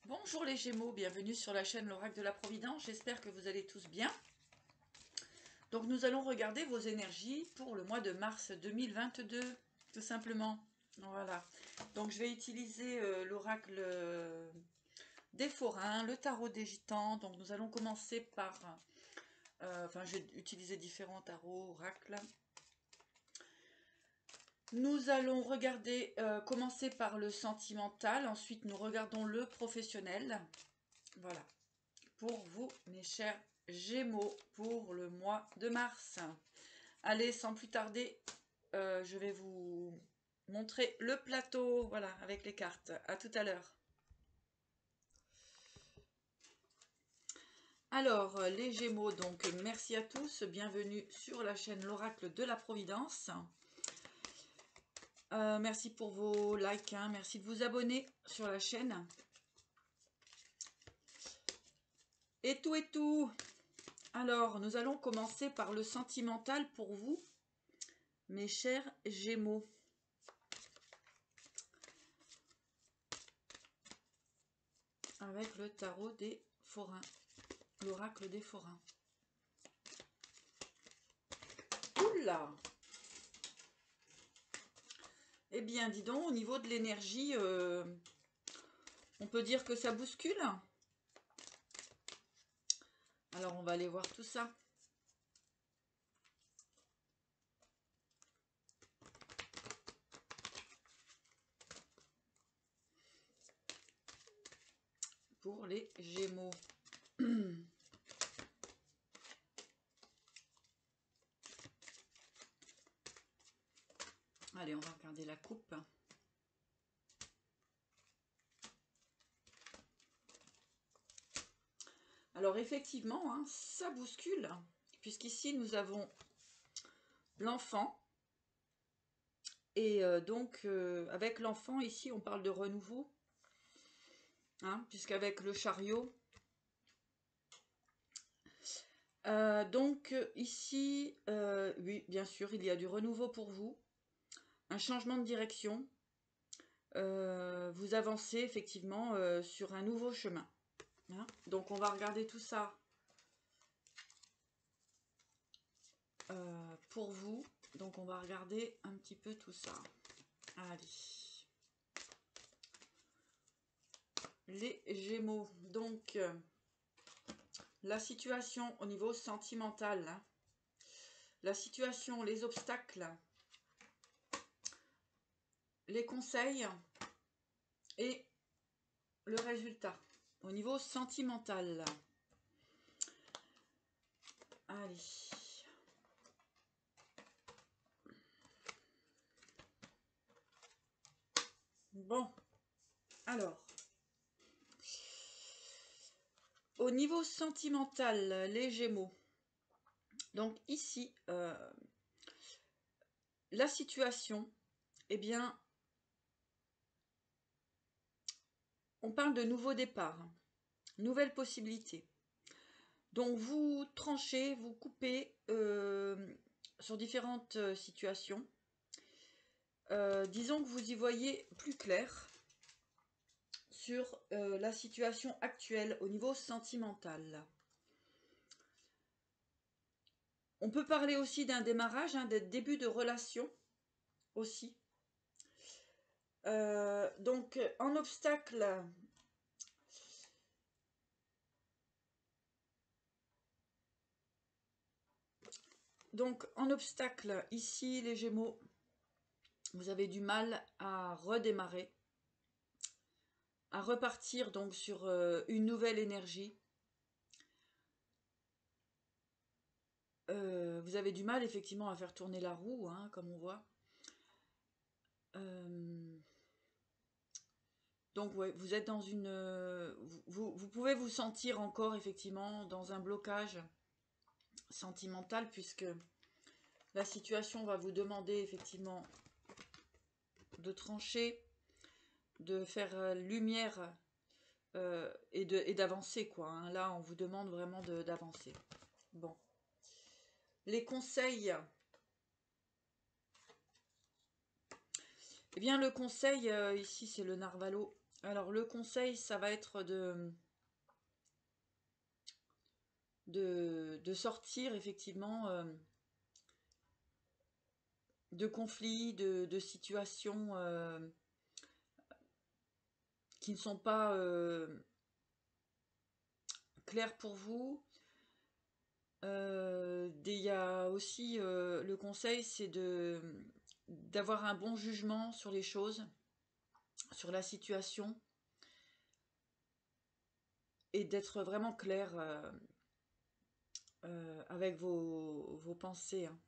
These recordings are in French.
Bonjour les Gémeaux, bienvenue sur la chaîne L'Oracle de la Providence, j'espère que vous allez tous bien. Donc nous allons regarder vos énergies pour le mois de mars 2022, tout simplement. Voilà, donc je vais utiliser l'Oracle des Forains, le tarot des Gitans. Donc nous allons commencer par, je vais utiliser différents tarots, oracles. Nous allons regarder, commencer par le sentimental, ensuite nous regardons le professionnel. Voilà, pour vous, mes chers Gémeaux, pour le mois de mars. Allez, sans plus tarder, je vais vous montrer le plateau, voilà, avec les cartes. À tout à l'heure. Alors, les Gémeaux, donc, merci à tous. Bienvenue sur la chaîne L'Oracle de la Providence. Merci pour vos likes, hein, merci de vous abonner sur la chaîne. Et tout. Alors, nous allons commencer par le sentimental pour vous, mes chers Gémeaux. Avec le tarot des forains, l'oracle des forains. Oula! Eh bien, dis donc, au niveau de l'énergie, on peut dire que ça bouscule. Alors, on va aller voir tout ça. Pour les Gémeaux. Allez, on va regarder la coupe. Alors, effectivement, hein, ça bouscule, puisqu'ici, nous avons l'enfant. Et donc, avec l'enfant, ici, on parle de renouveau. Hein, puisqu'avec le chariot... donc ici, oui, bien sûr, il y a du renouveau pour vous, un changement de direction, vous avancez effectivement sur un nouveau chemin. Hein, donc on va regarder tout ça pour vous, donc on va regarder un petit peu tout ça. Allez. Les Gémeaux, donc la situation au niveau sentimental, hein, la situation, les obstacles, les conseils et le résultat au niveau sentimental. Allez. Bon, alors, au niveau sentimental, les Gémeaux. Donc ici, la situation, eh bien, on parle de nouveau départ, nouvelle possibilité. Donc vous tranchez, vous coupez sur différentes situations. Disons que vous y voyez plus clair sur la situation actuelle au niveau sentimental. On peut parler aussi d'un démarrage, hein, d'un début de relation aussi. Donc en obstacle, ici les Gémeaux, vous avez du mal à redémarrer, à repartir donc sur une nouvelle énergie. Vous avez du mal effectivement à faire tourner la roue, hein, comme on voit. Donc ouais, vous êtes dans une... vous pouvez vous sentir encore effectivement dans un blocage sentimental, puisque la situation va vous demander effectivement de trancher, de faire lumière et d'avancer, quoi. Hein. Là, on vous demande vraiment d'avancer. Bon. Les conseils. Eh bien, le conseil, ici, c'est le narvalo. Alors, le conseil, ça va être de sortir, effectivement, de conflits, de situations qui ne sont pas claires pour vous. Il y a aussi le conseil, c'est d'avoir un bon jugement sur les choses, sur la situation, et d'être vraiment clair avec vos pensées, hein.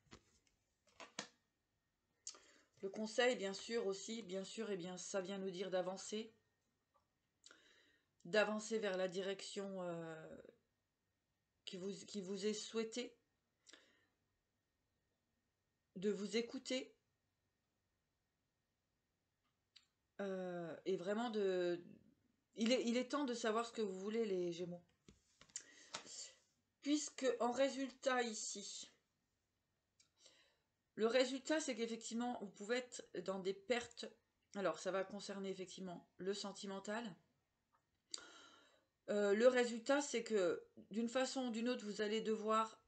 Le conseil, bien sûr, aussi, bien sûr, eh bien, ça vient nous dire d'avancer vers la direction qui vous est souhaitée, de vous écouter, et vraiment il est temps de savoir ce que vous voulez, les Gémeaux. Puisque en résultat ici, le résultat c'est qu'effectivement vous pouvez être dans des pertes. Alors ça va concerner effectivement le sentimental. Le résultat c'est que d'une façon ou d'une autre vous allez devoir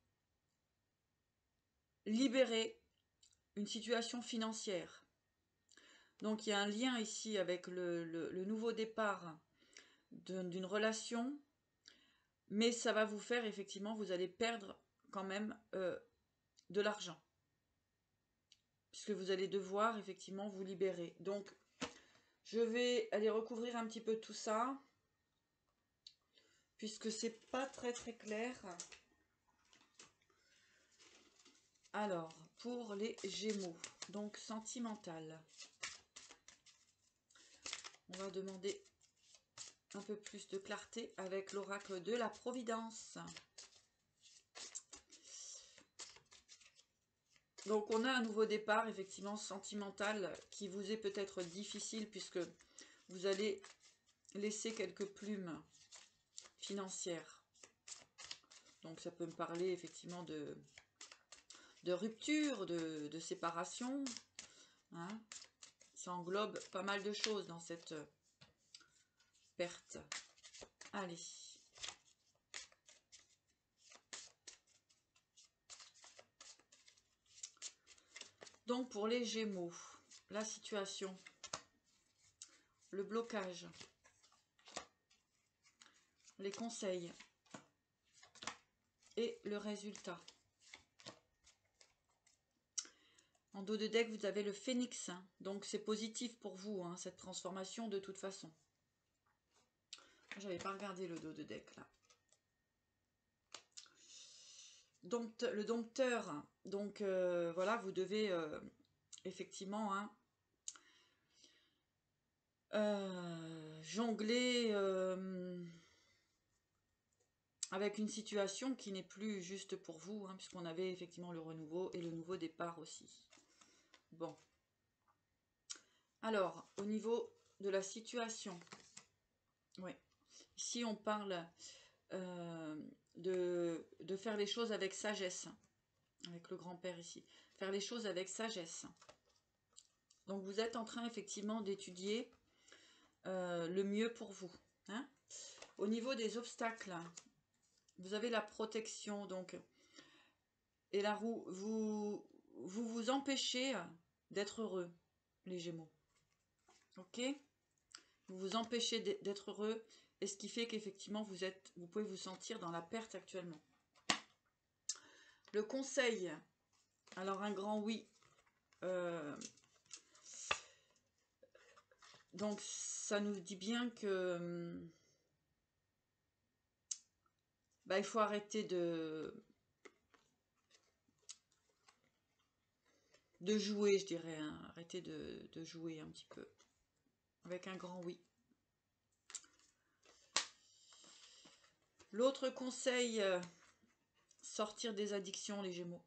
libérer une situation financière. Donc il y a un lien ici avec le nouveau départ d'une relation, mais ça va vous faire effectivement, vous allez perdre quand même de l'argent, puisque vous allez devoir effectivement vous libérer. Donc je vais aller recouvrir un petit peu tout ça, puisque c'est pas très très clair. Alors, pour les Gémeaux, donc sentimental, on va demander un peu plus de clarté avec l'oracle de la Providence. Donc on a un nouveau départ, effectivement, sentimental, qui vous est peut-être difficile, puisque vous allez laisser quelques plumes financières. Donc ça peut me parler effectivement de rupture, de séparation, hein. Ça englobe pas mal de choses dans cette perte. Allez. Donc pour les Gémeaux, la situation, le blocage, les conseils et le résultat. En dos de deck, vous avez le phénix, hein. Donc c'est positif pour vous, hein, cette transformation de toute façon. J'avais pas regardé le dos de deck là. Donc le dompteur, donc voilà, vous devez effectivement, hein, jongler avec une situation qui n'est plus juste pour vous, hein, puisqu'on avait effectivement le renouveau et le nouveau départ aussi. Bon. Alors, au niveau de la situation, oui. Ici, on parle de faire les choses avec sagesse, avec le grand-père ici. Faire les choses avec sagesse. Donc, vous êtes en train, effectivement, d'étudier le mieux pour vous, hein. Au niveau des obstacles, vous avez la protection, donc, et la roue, vous empêchez d'être heureux, les Gémeaux. Ok? Vous vous empêchez d'être heureux, et ce qui fait qu'effectivement, vous pouvez vous sentir dans la perte actuellement. Le conseil, alors un grand oui. Donc, ça nous dit bien que il faut arrêter de jouer, je dirais, hein. Arrêter de jouer un petit peu. Avec un grand oui. L'autre conseil, sortir des addictions, les Gémeaux.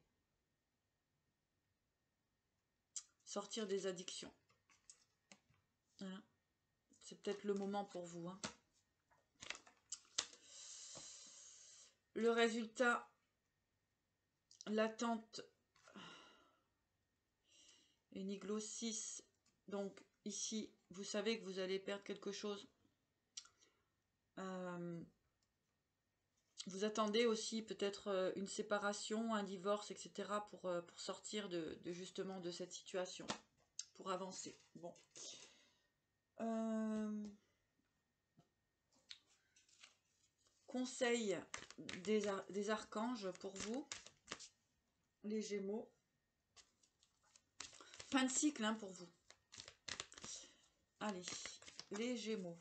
Sortir des addictions. Hein. C'est peut-être le moment pour vous, hein. Le résultat, l'attente, Eniglo 6, donc ici, vous savez que vous allez perdre quelque chose. Vous attendez aussi peut-être une séparation, un divorce, etc. pour sortir justement de cette situation, pour avancer. Bon. Conseil des archanges pour vous, les Gémeaux. Fin de cycle hein, pour vous. Allez, les Gémeaux.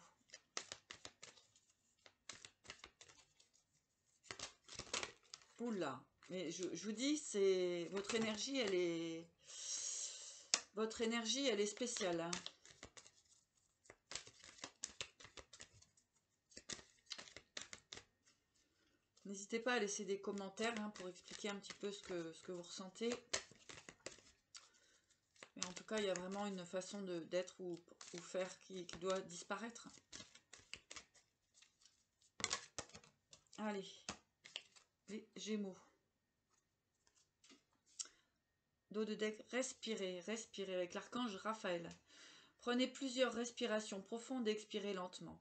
Oula, mais je vous dis, c'est votre énergie, elle est spéciale. Hein. N'hésitez pas à laisser des commentaires hein, pour expliquer un petit peu ce que vous ressentez. Mais en tout cas, il y a vraiment une façon d'être ou faire qui doit disparaître. Allez, les Gémeaux. Dos de deck, respirez, respirez avec l'archange Raphaël. Prenez plusieurs respirations profondes et expirez lentement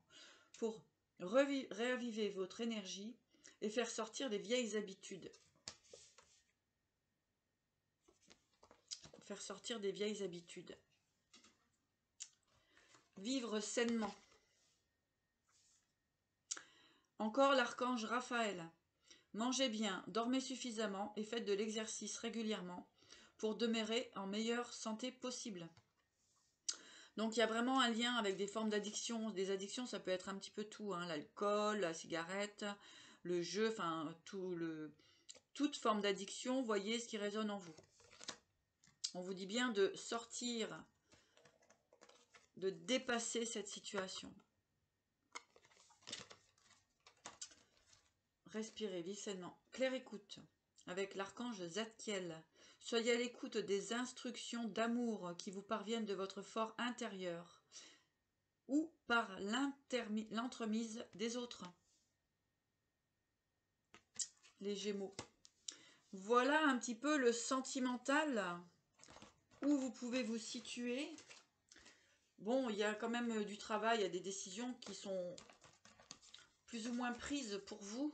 pour réaviver votre énergie et faire sortir les vieilles habitudes. Faire sortir des vieilles habitudes. Vivre sainement. Encore l'archange Raphaël. Mangez bien, dormez suffisamment et faites de l'exercice régulièrement pour demeurer en meilleure santé possible. Donc il y a vraiment un lien avec des formes d'addiction. Des addictions, ça peut être un petit peu tout, hein, l'alcool, la cigarette, le jeu, enfin toute forme d'addiction, voyez ce qui résonne en vous. On vous dit bien de sortir, de dépasser cette situation. Respirez, vivez sainement. Claire écoute, avec l'archange Zadkiel. Soyez à l'écoute des instructions d'amour qui vous parviennent de votre fort intérieur ou par l'entremise des autres. Les Gémeaux. Voilà un petit peu le sentimental où vous pouvez vous situer. Bon, il y a quand même du travail, il y a des décisions qui sont plus ou moins prises pour vous,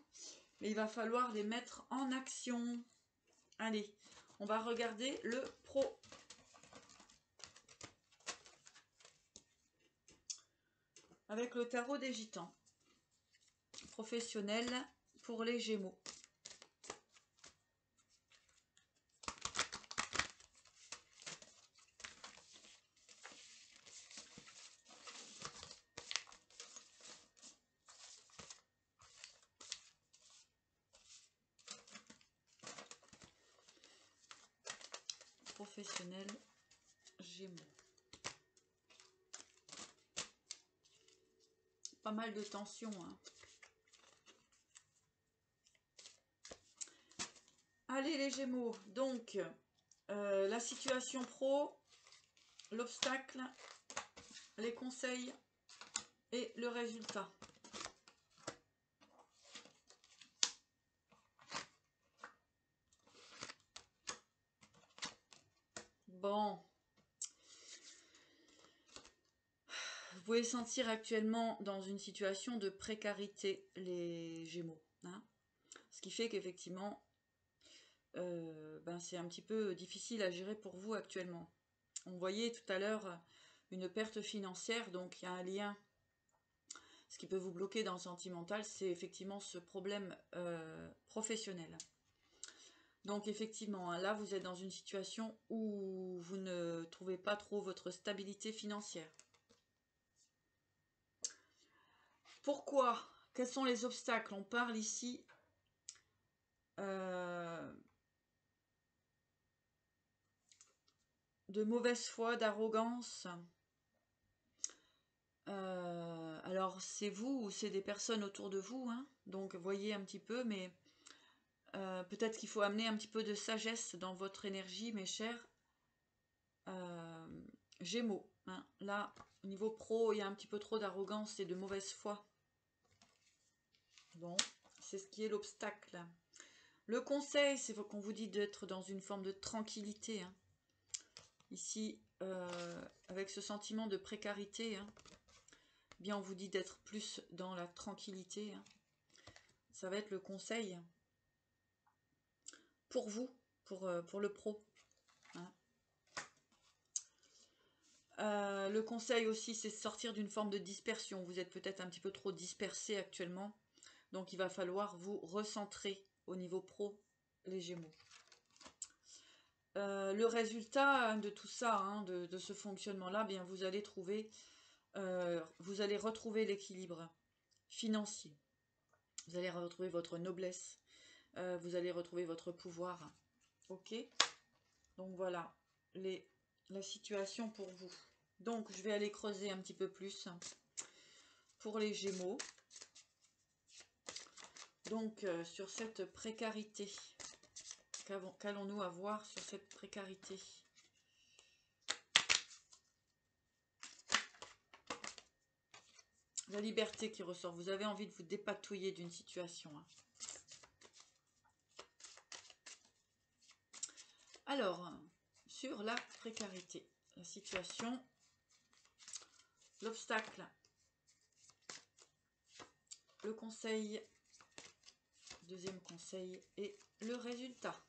mais il va falloir les mettre en action. Allez, on va regarder le pro. Avec le tarot des gitans. Professionnel pour les Gémeaux. Professionnel Gémeaux. Pas mal de tension. Hein. Allez les Gémeaux, donc la situation pro, l'obstacle, les conseils et le résultat. Bon. Vous pouvez sentir actuellement dans une situation de précarité, les Gémeaux. Hein, ce qui fait qu'effectivement, c'est un petit peu difficile à gérer pour vous actuellement. On voyait tout à l'heure une perte financière, donc il y a un lien. Ce qui peut vous bloquer dans le sentimental, c'est effectivement ce problème professionnel. Donc effectivement, là vous êtes dans une situation où vous ne trouvez pas trop votre stabilité financière. Pourquoi? Quels sont les obstacles? On parle ici de mauvaise foi, d'arrogance. Alors c'est vous ou c'est des personnes autour de vous, hein, donc voyez un petit peu, mais peut-être qu'il faut amener un petit peu de sagesse dans votre énergie, mes chers Gémeaux. Hein. Là, au niveau pro, il y a un petit peu trop d'arrogance et de mauvaise foi. Bon, c'est ce qui est l'obstacle. Le conseil, c'est qu'on vous dit d'être dans une forme de tranquillité. Hein. Ici, avec ce sentiment de précarité, hein, bien on vous dit d'être plus dans la tranquillité, hein. Ça va être le conseil pour vous, pour le pro, hein. Le conseil aussi, c'est de sortir d'une forme de dispersion. Vous êtes peut-être un petit peu trop dispersé actuellement, donc il va falloir vous recentrer au niveau pro, les Gémeaux. Le résultat de tout ça, hein, de ce fonctionnement-là, bien vous allez retrouver l'équilibre financier. Vous allez retrouver votre noblesse. Vous allez retrouver votre pouvoir. Ok? Donc voilà la situation pour vous. Donc je vais aller creuser un petit peu plus pour les Gémeaux. Donc sur cette précarité, qu'allons-nous avoir sur cette précarité? La liberté qui ressort. Vous avez envie de vous dépatouiller d'une situation, hein. Alors, sur la précarité, la situation, l'obstacle, le conseil, deuxième conseil et le résultat.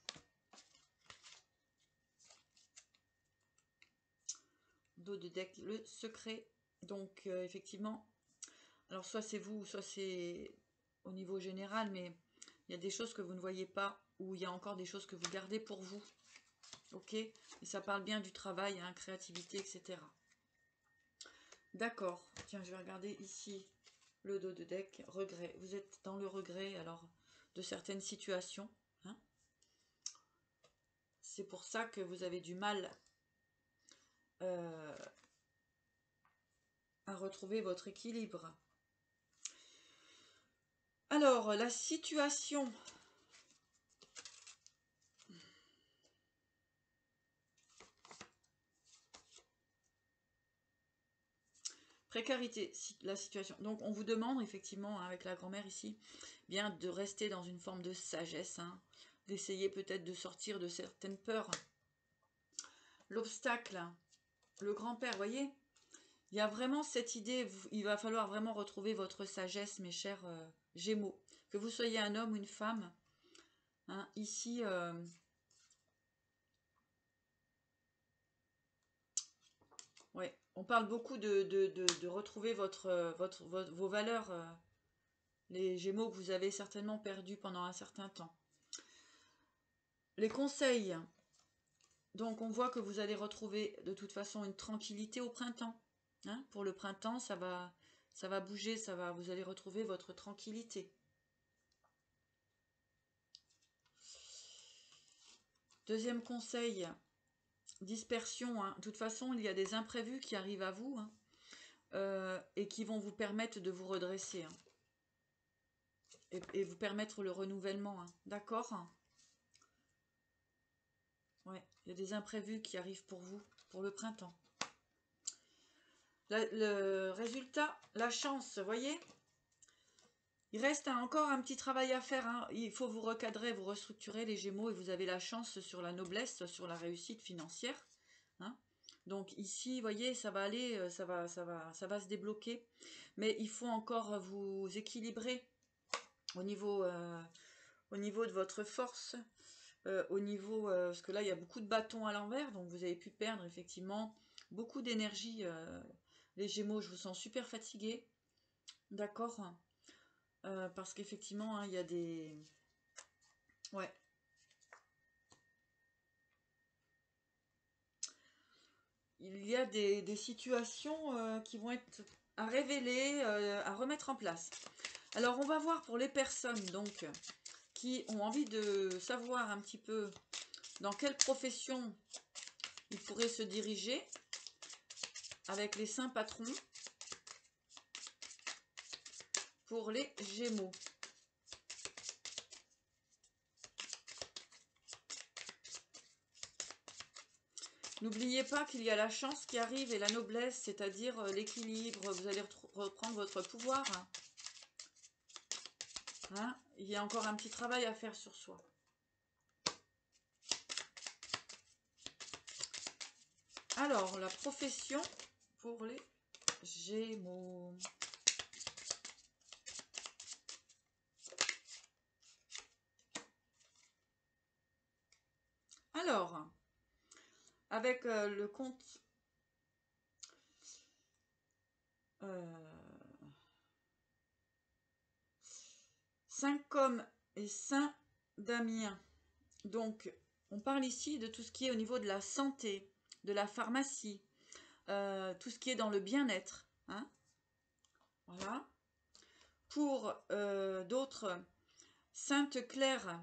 Dos de deck, le secret. Donc, effectivement, alors soit c'est vous, soit c'est au niveau général, mais il y a des choses que vous ne voyez pas, ou il y a encore des choses que vous gardez pour vous. Ok? Et ça parle bien du travail, hein, créativité, etc. D'accord. Tiens, je vais regarder ici le dos de deck. Regret. Vous êtes dans le regret, alors, de certaines situations, hein. C'est pour ça que vous avez du mal à retrouver votre équilibre. Alors, la situation... Précarité, la situation. Donc, on vous demande, effectivement, hein, avec la grand-mère ici, bien de rester dans une forme de sagesse, hein, d'essayer peut-être de sortir de certaines peurs. L'obstacle, le grand-père, voyez, il y a vraiment cette idée, il va falloir vraiment retrouver votre sagesse, mes chers Gémeaux. Que vous soyez un homme ou une femme, hein, ici... ouais, on parle beaucoup de retrouver vos valeurs, les Gémeaux que vous avez certainement perdues pendant un certain temps. Les conseils, donc on voit que vous allez retrouver de toute façon une tranquillité au printemps. Hein, pour le printemps, ça va bouger, vous allez retrouver votre tranquillité. Deuxième conseil, dispersion, hein. De toute façon, il y a des imprévus qui arrivent à vous, hein, et qui vont vous permettre de vous redresser, hein, et vous permettre le renouvellement, hein. D'accord? Ouais, il y a des imprévus qui arrivent pour vous, pour le printemps. Le résultat, la chance, vous voyez? Il reste encore un petit travail à faire, hein. Il faut vous recadrer, vous restructurer les Gémeaux, et vous avez la chance sur la noblesse, sur la réussite financière, hein. Donc ici, vous voyez, ça va aller, ça va se débloquer. Mais il faut encore vous équilibrer au niveau de votre force, parce que là, il y a beaucoup de bâtons à l'envers, donc vous avez pu perdre effectivement beaucoup d'énergie. Les Gémeaux, je vous sens super fatigué, d'accord, parce qu'effectivement, hein, il y a des... Ouais. Il y a des situations qui vont être à révéler, à remettre en place. Alors, on va voir pour les personnes, donc, qui ont envie de savoir un petit peu dans quelle profession ils pourraient se diriger avec les saints patrons pour les Gémeaux. N'oubliez pas qu'il y a la chance qui arrive et la noblesse, c'est-à-dire l'équilibre. Vous allez reprendre votre pouvoir. Hein, il y a encore un petit travail à faire sur soi. Alors, la profession pour les Gémeaux. Alors, avec le compte 5 comme et Saint Damien. Donc, on parle ici de tout ce qui est au niveau de la santé, de la pharmacie, tout ce qui est dans le bien-être. Hein, voilà. Pour d'autres, Sainte Claire,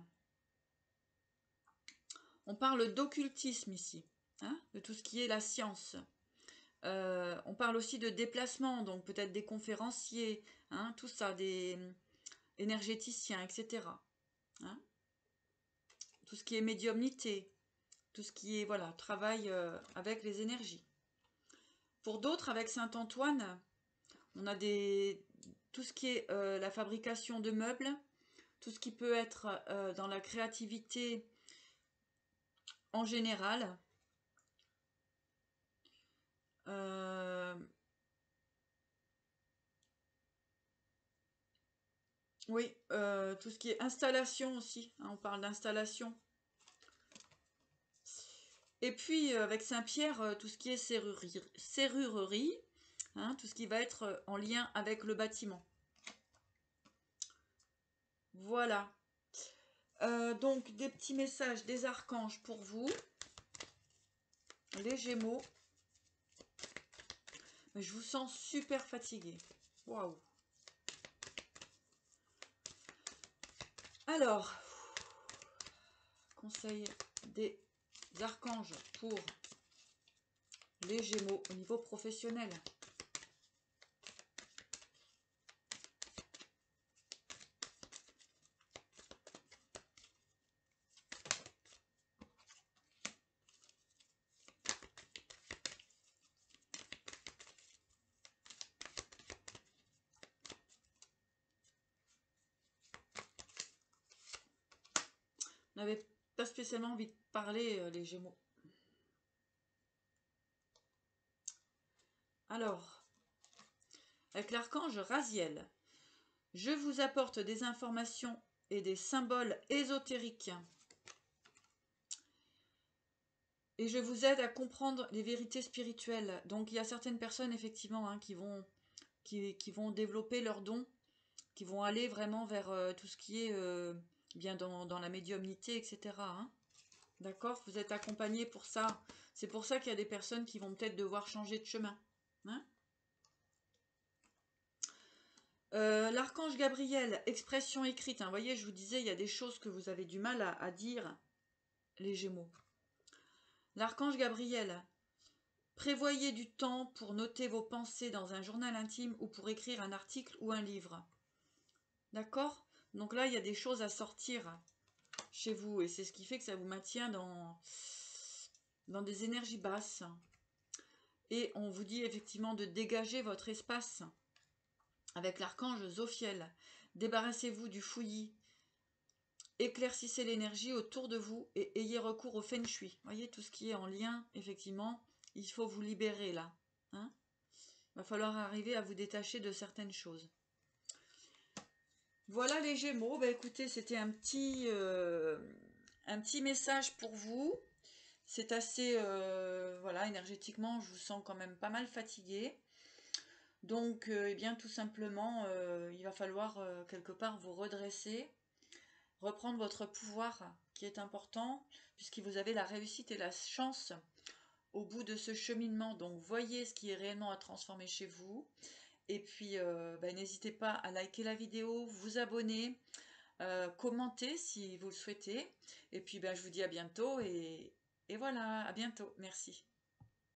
on parle d'occultisme ici, hein, de tout ce qui est la science. On parle aussi de déplacement, donc peut-être des conférenciers, hein, tout ça, des énergéticiens, etc. Hein, tout ce qui est médiumnité, tout ce qui est voilà travail avec les énergies. Pour d'autres, avec Saint-Antoine, on a tout ce qui est la fabrication de meubles, tout ce qui peut être dans la créativité en général. Oui, tout ce qui est installation aussi, hein, on parle d'installation. Et puis avec Saint-Pierre, tout ce qui est serrurerie, hein, tout ce qui va être en lien avec le bâtiment. Voilà. Donc des petits messages des archanges pour vous, les Gémeaux. Mais je vous sens super fatigué. Waouh. Alors, conseil des archanges pour les Gémeaux au niveau professionnel. On n'avait pas spécialement envie de parler, les Gémeaux. Alors, avec l'archange Raziel, je vous apporte des informations et des symboles ésotériques. Et je vous aide à comprendre les vérités spirituelles. Donc il y a certaines personnes effectivement hein, qui vont développer leurs dons, qui vont aller vraiment vers tout ce qui est bien dans la médiumnité, etc. Hein. D'accord? Vous êtes accompagné pour ça. C'est pour ça qu'il y a des personnes qui vont peut-être devoir changer de chemin. Hein? L'archange Gabriel, expression écrite. Hein. Vous voyez, je vous disais, il y a des choses que vous avez du mal à dire, les Gémeaux. L'archange Gabriel, prévoyez du temps pour noter vos pensées dans un journal intime ou pour écrire un article ou un livre. D'accord? Donc là, il y a des choses à sortir chez vous et c'est ce qui fait que ça vous maintient dans des énergies basses. Et on vous dit effectivement de dégager votre espace avec l'archange Zophiel. Débarrassez-vous du fouillis. Éclaircissez l'énergie autour de vous et ayez recours au feng shui. Vous voyez, tout ce qui est en lien, effectivement, il faut vous libérer là. Hein? Il va falloir arriver à vous détacher de certaines choses. Voilà les Gémeaux. Bah, écoutez, c'était un petit message pour vous. C'est assez, voilà, énergétiquement, je vous sens quand même pas mal fatigué. Donc, eh bien, tout simplement, il va falloir quelque part vous redresser, reprendre votre pouvoir qui est important, puisque vous avez la réussite et la chance au bout de ce cheminement. Donc, voyez ce qui est réellement à transformer chez vous. Et puis, n'hésitez pas à liker la vidéo, vous abonner, commenter si vous le souhaitez. Et puis, je vous dis à bientôt et voilà, à bientôt. Merci.